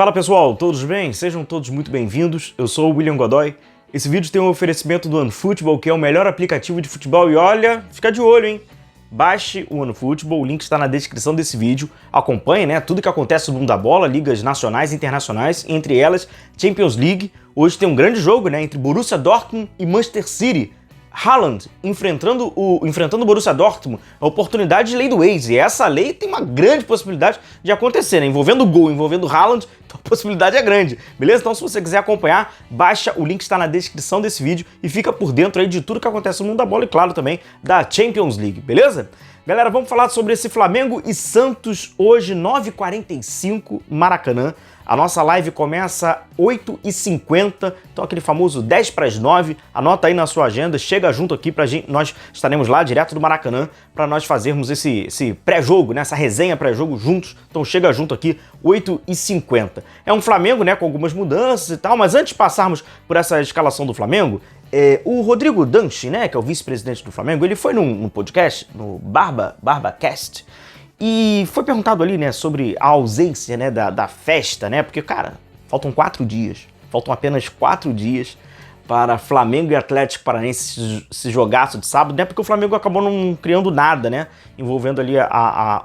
Fala pessoal, todos bem? Sejam todos muito bem-vindos. Eu sou o William Godoy. Esse vídeo tem um oferecimento do OneFootball, que é o melhor aplicativo de futebol. E olha, fica de olho, hein? Baixe o OneFootball, o link está na descrição desse vídeo. Acompanhe, né, tudo que acontece no mundo da bola, ligas nacionais e internacionais, entre elas Champions League. Hoje tem um grande jogo, né, entre Borussia Dortmund e Manchester City. Haaland enfrentando o Borussia Dortmund, a oportunidade de lei do ex, e essa lei tem uma grande possibilidade de acontecer, né? Envolvendo gol, envolvendo Haaland, então a possibilidade é grande, beleza? Então se você quiser acompanhar, baixa, o link está na descrição desse vídeo e fica por dentro aí de tudo que acontece no mundo da bola e claro também da Champions League, beleza? Galera, vamos falar sobre esse Flamengo e Santos hoje, 9h45, Maracanã. A nossa live começa 8h50, então aquele famoso 10 para as 9. Anota aí na sua agenda, chega junto aqui pra gente, nós estaremos lá direto do Maracanã para nós fazermos esse pré-jogo, né, essa resenha pré-jogo juntos. Então chega junto aqui, 8h50. É um Flamengo, né, com algumas mudanças e tal, mas antes de passarmos por essa escalação do Flamengo, o Rodrigo Danchi, né, que é o vice-presidente do Flamengo, ele foi num podcast, no BarbaCast, e foi perguntado ali, né, sobre a ausência, né, da festa, né, porque, cara, faltam apenas 4 dias para Flamengo e Atlético Paranaense se jogaço de sábado, né, porque o Flamengo acabou não criando nada, né, envolvendo ali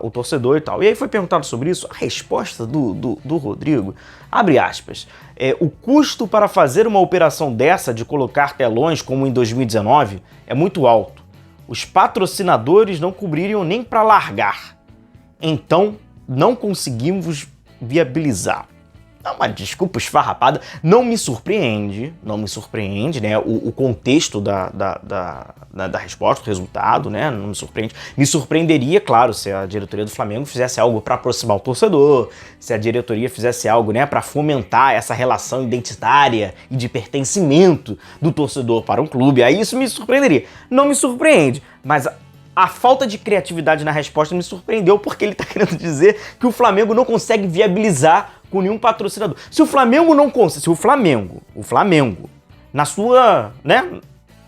o torcedor e tal. E aí foi perguntado sobre isso, a resposta do Rodrigo, abre aspas, o custo para fazer uma operação dessa, de colocar telões como em 2019, é muito alto. Os patrocinadores não cobririam nem para largar. Então, não conseguimos viabilizar. É uma desculpa esfarrapada, não me surpreende, né, o contexto da resposta, do resultado, né, não me surpreende. Me surpreenderia, claro, se a diretoria do Flamengo fizesse algo para aproximar o torcedor, se a diretoria fizesse algo, né, para fomentar essa relação identitária e de pertencimento do torcedor para um clube, aí isso me surpreenderia. Não me surpreende, mas a falta de criatividade na resposta me surpreendeu, porque ele está querendo dizer que o Flamengo não consegue viabilizar com nenhum patrocinador. Se o Flamengo não consegue, se o Flamengo, na sua, né,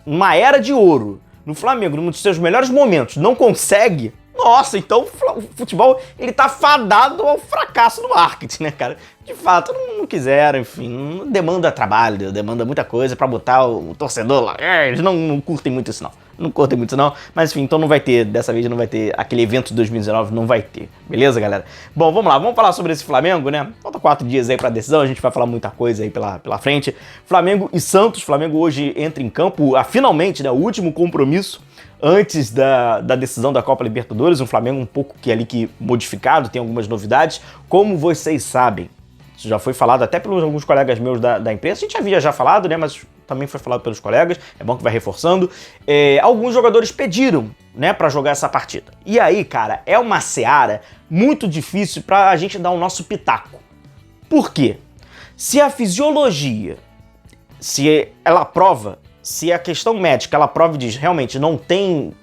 numa era de ouro, no Flamengo, num dos seus melhores momentos, não consegue, nossa, então o futebol, ele tá fadado ao fracasso no marketing, né, cara? De fato, não quiseram, enfim, demanda trabalho, demanda muita coisa pra botar o torcedor lá. Eles não curtem muito isso, não. Mas enfim, então não vai ter, dessa vez não vai ter, aquele evento de 2019 não vai ter, beleza, galera? Bom, vamos lá, vamos falar sobre esse Flamengo, né? Falta 4 dias aí pra decisão, a gente vai falar muita coisa aí pela frente. Flamengo e Santos, Flamengo hoje entra em campo, finalmente, né, o último compromisso antes da decisão da Copa Libertadores, um Flamengo um pouco que modificado, tem algumas novidades, como vocês sabem. Isso já foi falado até pelos alguns colegas meus da imprensa, a gente havia já falado, né, mas também foi falado pelos colegas, é bom que vai reforçando. Alguns jogadores pediram, né, pra jogar essa partida. E aí, cara, é uma seara muito difícil pra gente dar o nosso pitaco. Por quê? Se a fisiologia, se ela prova, se a questão médica ela prova e diz realmente não tem,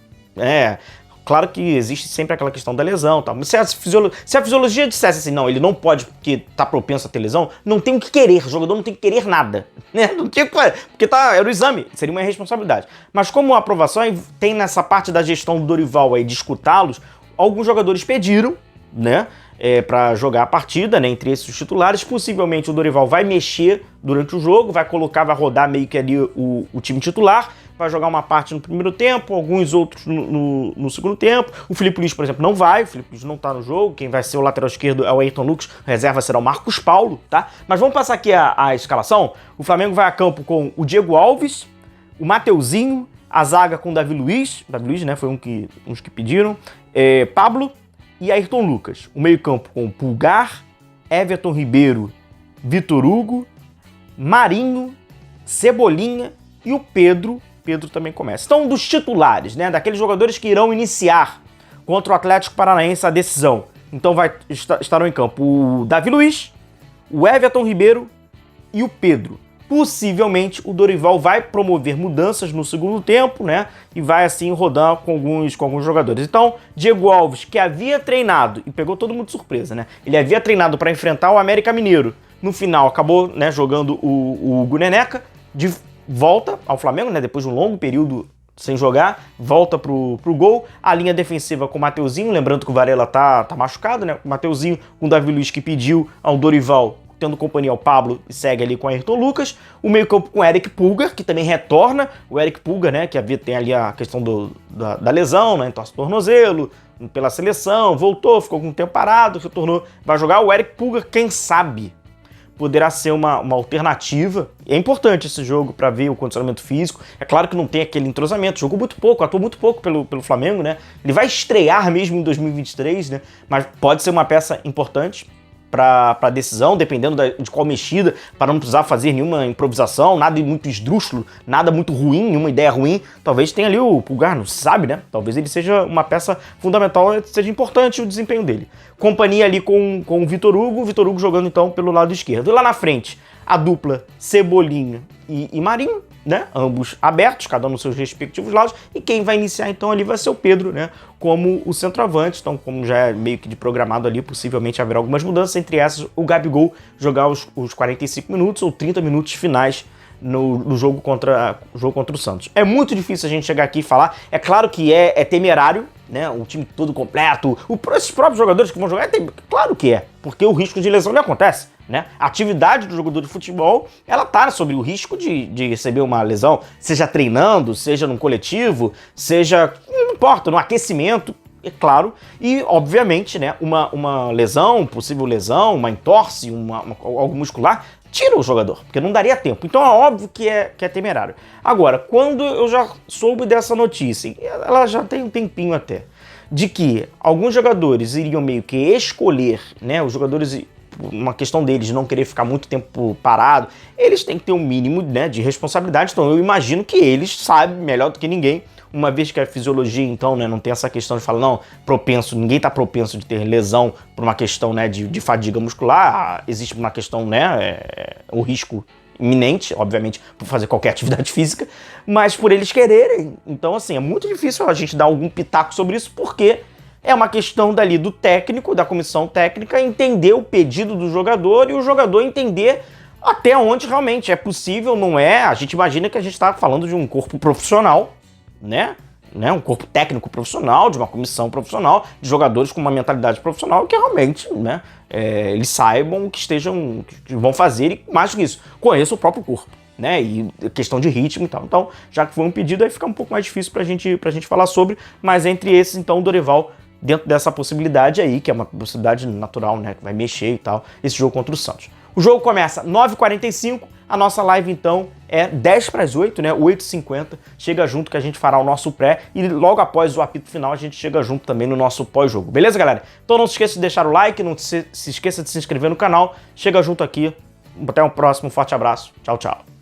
claro que existe sempre aquela questão da lesão, tal. Mas se a fisiologia dissesse assim, não, ele não pode porque tá propenso a ter lesão, não tem o que querer, o jogador não tem que querer nada, né? Não tinha o que fazer, porque era o exame, seria uma irresponsabilidade. Mas como a aprovação tem nessa parte da gestão do Dorival aí de escutá-los, alguns jogadores pediram, né, para jogar a partida, né, entre esses os titulares. Possivelmente o Dorival vai mexer durante o jogo, vai rodar meio que ali o time titular, vai jogar uma parte no primeiro tempo, alguns outros no segundo tempo. O Filipe Luís, por exemplo, não vai, o Filipe Luís não tá no jogo, quem vai ser o lateral esquerdo é o Ayrton Lucas, reserva será o Marcos Paulo, tá? Mas vamos passar aqui a escalação. O Flamengo vai a campo com o Diego Alves, o Mateuzinho, a zaga com o Davi Luiz, né, foi uns que pediram, Pablo e Ayrton Lucas. O meio-campo com Pulgar, Everton Ribeiro, Vitor Hugo, Marinho, Cebolinha e o Pedro também começa. Então, dos titulares, né, daqueles jogadores que irão iniciar contra o Atlético Paranaense a decisão. Então estarão em campo o Davi Luiz, o Everton Ribeiro e o Pedro. Possivelmente o Dorival vai promover mudanças no segundo tempo, né? E vai assim rodar com alguns jogadores. Então, Diego Alves, que havia treinado, e pegou todo mundo de surpresa, né? Ele havia treinado para enfrentar o América Mineiro. No final, acabou, né, jogando o Hugo Neneca, de volta ao Flamengo, né? Depois de um longo período sem jogar, volta pro gol. A linha defensiva com o Mateuzinho, lembrando que o Varela tá machucado, né? O Mateuzinho com o Davi Luiz, que pediu ao Dorival tendo companhia ao Pablo e segue ali com o Ayrton Lucas. O meio-campo com o Eric Pulgar, que também retorna. O Eric Pulgar, né, que tem ali a questão da lesão, né, entorse o tornozelo, pela seleção, voltou, ficou algum tempo parado, retornou, vai jogar. O Eric Pulgar, quem sabe, poderá ser uma alternativa. É importante esse jogo para ver o condicionamento físico. É claro que não tem aquele entrosamento, jogou muito pouco, atuou muito pouco pelo Flamengo, né? Ele vai estrear mesmo em 2023, né? Mas pode ser uma peça importante para a decisão, dependendo de qual mexida, para não precisar fazer nenhuma improvisação, nada muito esdrúxulo, nada muito ruim, nenhuma ideia ruim. Talvez tenha ali o Pulgar, não se sabe, né? Talvez ele seja uma peça fundamental, seja importante o desempenho dele. Companhia ali com o Vitor Hugo jogando então pelo lado esquerdo. E lá na frente, a dupla Cebolinha e Marinho, né? Ambos abertos, cada um nos seus respectivos lados, e quem vai iniciar então ali vai ser o Pedro, né? Como o centroavante. Então, como já é meio que de programado ali, possivelmente haverá algumas mudanças, entre essas o Gabigol jogar os 45 minutos ou 30 minutos finais no jogo contra o Santos. É muito difícil a gente chegar aqui e falar, é claro que é temerário, né? O time todo completo, esses próprios jogadores que vão jogar, claro que é, porque o risco de lesão não acontece, né? A atividade do jogador de futebol, ela tá sobre o risco de receber uma lesão, seja treinando, seja num coletivo, seja, não importa, no aquecimento, é claro, e obviamente, né, uma lesão, possível lesão, uma entorse, algo muscular, tira o jogador, porque não daria tempo. Então é óbvio que é temerário. Agora, quando eu já soube dessa notícia, ela já tem um tempinho até, de que alguns jogadores iriam meio que escolher, né, os jogadores, uma questão deles de não querer ficar muito tempo parado, eles têm que ter um mínimo, né, de responsabilidade. Então eu imagino que eles sabem melhor do que ninguém, uma vez que a fisiologia, então, né, não tem essa questão de falar, não, ninguém está propenso de ter lesão por uma questão, né, de fadiga muscular. Existe uma questão, né, o risco iminente, obviamente, por fazer qualquer atividade física, mas por eles quererem. Então, assim, é muito difícil a gente dar algum pitaco sobre isso, porque é uma questão dali do técnico, da comissão técnica, entender o pedido do jogador e o jogador entender até onde realmente é possível, não é? A gente imagina que a gente está falando de um corpo profissional, né? Um corpo técnico profissional, de uma comissão profissional, de jogadores com uma mentalidade profissional que realmente, né, eles saibam que vão fazer e mais do que isso, conheçam o próprio corpo, né? E questão de ritmo e tal. Então, já que foi um pedido, aí fica um pouco mais difícil pra gente falar sobre, mas entre esses, então, o Dorival, dentro dessa possibilidade aí, que é uma possibilidade natural, né, que vai mexer e tal, esse jogo contra o Santos. O jogo começa 9h45, a nossa live então é 7:50, né, 8h50, chega junto que a gente fará o nosso pré e logo após o apito final a gente chega junto também no nosso pós-jogo, beleza, galera? Então não se esqueça de deixar o like, não se esqueça de se inscrever no canal, chega junto aqui, até o próximo, forte abraço, tchau, tchau.